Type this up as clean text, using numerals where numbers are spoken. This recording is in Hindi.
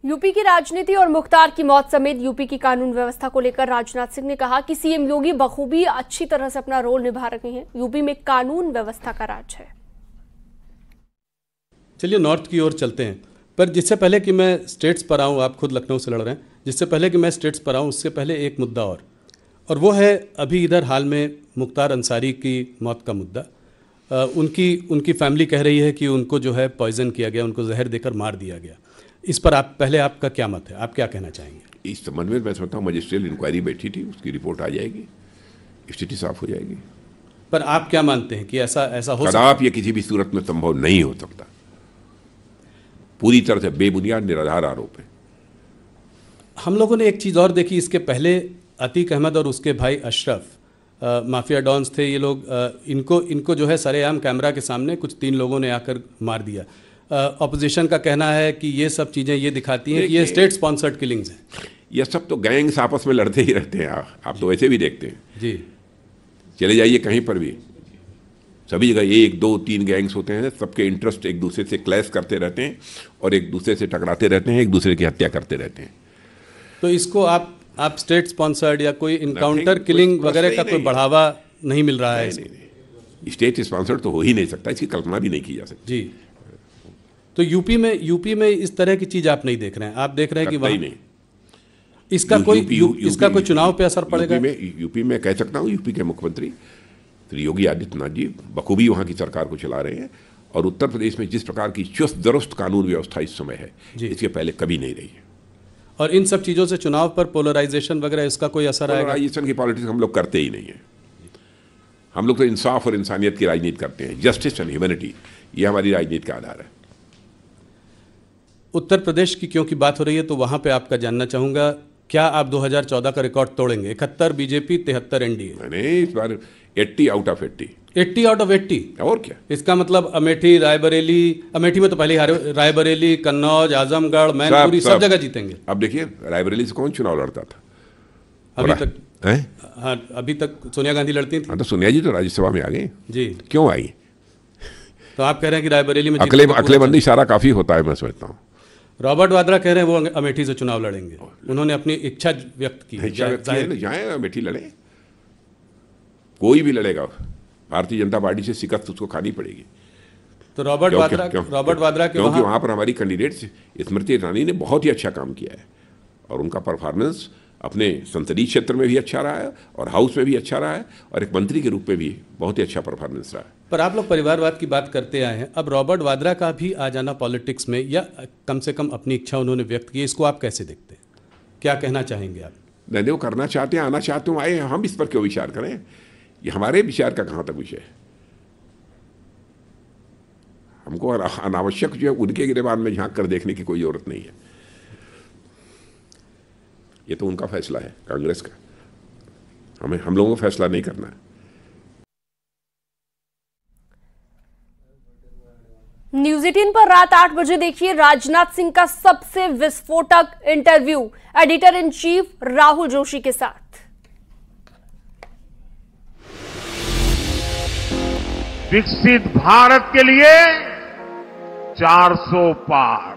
यूपी की राजनीति और मुख्तार की मौत समेत यूपी की कानून व्यवस्था को लेकर राजनाथ सिंह ने कहा कि सीएम योगी बखूबी अच्छी तरह से अपना रोल निभा रहे हैं। यूपी में कानून व्यवस्था का राज है। चलिए नॉर्थ की ओर चलते हैं, पर जिससे पहले कि मैं स्टेट्स पर आऊँ, आप खुद लखनऊ से लड़ रहे हैं, जिससे पहले कि मैं स्टेट्स पर आऊँ उससे पहले एक मुद्दा और वो है अभी इधर हाल में मुख्तार अंसारी की मौत का मुद्दा। उनकी फैमिली कह रही है कि उनको जो है पॉइजन किया गया, उनको जहर देकर मार दिया गया। इस पर आपका क्या मत है, आप क्या कहना चाहेंगे? इस संबंध में मैं समझता हूँ मजिस्ट्रियल इंक्वायरी बैठी थी, उसकी रिपोर्ट आ जाएगी, स्थिति साफ हो जाएगी। पर आप क्या मानते हैं कि ऐसा हो सकता है? ये किसी भी सूरत में संभव नहीं हो सकता। पूरी तरह से बेबुनियाद निराधार आरोप है। हम लोगों ने एक चीज़ और देखी, इसके पहले अतीक अहमद और उसके भाई अशरफ माफिया डॉन्स थे ये लोग। इनको जो है सरेआम कैमरा के सामने कुछ 3 लोगों ने आकर मार दिया। ऑपोजिशन का कहना है कि ये सब चीज़ें ये दिखाती हैं कि ये स्टेट स्पॉन्सर्ड किलिंग्स हैं। ये सब तो गैंग्स आपस में लड़ते ही रहते हैं। आप तो वैसे भी देखते हैं जी, चले जाइए कहीं पर भी, सभी जगह 1, 2, 3 गैंग्स होते हैं। सबके इंटरेस्ट एक दूसरे से क्लैश करते रहते हैं और एक दूसरे से टकराते रहते हैं, एक दूसरे की हत्या करते रहते हैं। तो इसको आप स्टेट स्पॉन्सर्ड या कोई इनकाउंटर किलिंग वगैरह का कोई बढ़ावा नहीं मिल रहा है? नहीं, स्टेट स्पॉन्सर्ड तो हो ही नहीं सकता, इसकी कल्पना भी नहीं की जा सकती। जी, तो यूपी में इस तरह की चीज आप नहीं देख रहे हैं, आप देख रहे हैं कि वहीं नहीं इसका कोई चुनाव पे असर पड़ेगा? यूपी में कह सकता हूँ, यूपी के मुख्यमंत्री श्री योगी आदित्यनाथ जी बखूबी वहाँ की सरकार को चला रहे हैं और उत्तर प्रदेश में जिस प्रकार की चुस्त दुरुस्त कानून व्यवस्था इस समय है, इसके पहले कभी नहीं रही है। और इन सब चीज़ों से चुनाव पर पोलराइजेशन वगैरह इसका कोई असर आएगा? पोलराइजेशन की पॉलिटिक्स हम लोग करते ही नहीं है। हम लोग तो इंसाफ और इंसानियत की राजनीति करते हैं। जस्टिस एंड ह्यूमैनिटी, ये हमारी राजनीति का आधार है। उत्तर प्रदेश की क्योंकि बात हो रही है तो वहाँ पे आपका जानना चाहूँगा, क्या आप 2014 का रिकॉर्ड तोड़ेंगे? 71 बीजेपी, 73 एनडीए। मैंने इस बार 80 आउट ऑफ 80। 80 out of 80? और क्या? इसका मतलब अमेठी, रायबरेली, अमेठी में तो पहले हारे, रायबरेली, कन्नौज, आजमगढ़, मैनपुरी सब जगह जीतेंगे। अब देखिए रायबरेली से कौन चुनाव लड़ता था अभी तक? हाँ, अभी तक सोनिया गांधी लड़ती थी। हाँ, तो सोनिया जी तो राज्यसभा में आ गई जी, क्यों आई? तो आप कह रहे हैं कि रायबरेली में अकलेबंदी इशारा काफी होता है, मैं समझता हूँ। रॉबर्ट वाड्रा कह रहे हैं वो अमेठी से चुनाव लड़ेंगे, उन्होंने अपनी इच्छा व्यक्त की। जाए अमेठी लड़े, कोई भी लड़ेगा, भारतीय जनता पार्टी से शिकस्त उसको खानी पड़ेगी। तो रॉबर्ट वाड्रा क्योंकि वहाँ पर हमारी कैंडिडेट स्मृति ईरानी ने बहुत ही अच्छा काम किया है और उनका परफॉर्मेंस अपने संसदीय क्षेत्र में भी अच्छा रहा है और हाउस में भी अच्छा रहा है और एक मंत्री के रूप में भी बहुत ही अच्छा परफॉर्मेंस रहा है। पर आप लोग परिवारवाद की बात करते आए हैं, अब रॉबर्ट वाड्रा का भी आ जाना पॉलिटिक्स में, या कम से कम अपनी इच्छा उन्होंने व्यक्त की, इसको आप कैसे देखते हैं? क्या कहना चाहेंगे आप? नहीं, वो करना चाहते हैं, आना चाहते हो, आए, हम इस पर क्यों विचार करें? ये हमारे विचार का कहाँ तक विषय है? हमको अनावश्यक जो है उनके गिरेबान में झांक कर देखने की कोई जरूरत नहीं है। ये तो उनका फैसला है, कांग्रेस का। हम लोगों को फैसला नहीं करना है। न्यूज़ 18 पर रात 8 बजे देखिए राजनाथ सिंह का सबसे विस्फोटक interview editor in chief Rahul Joshi के साथ। विकसित भारत के लिए 400 पार।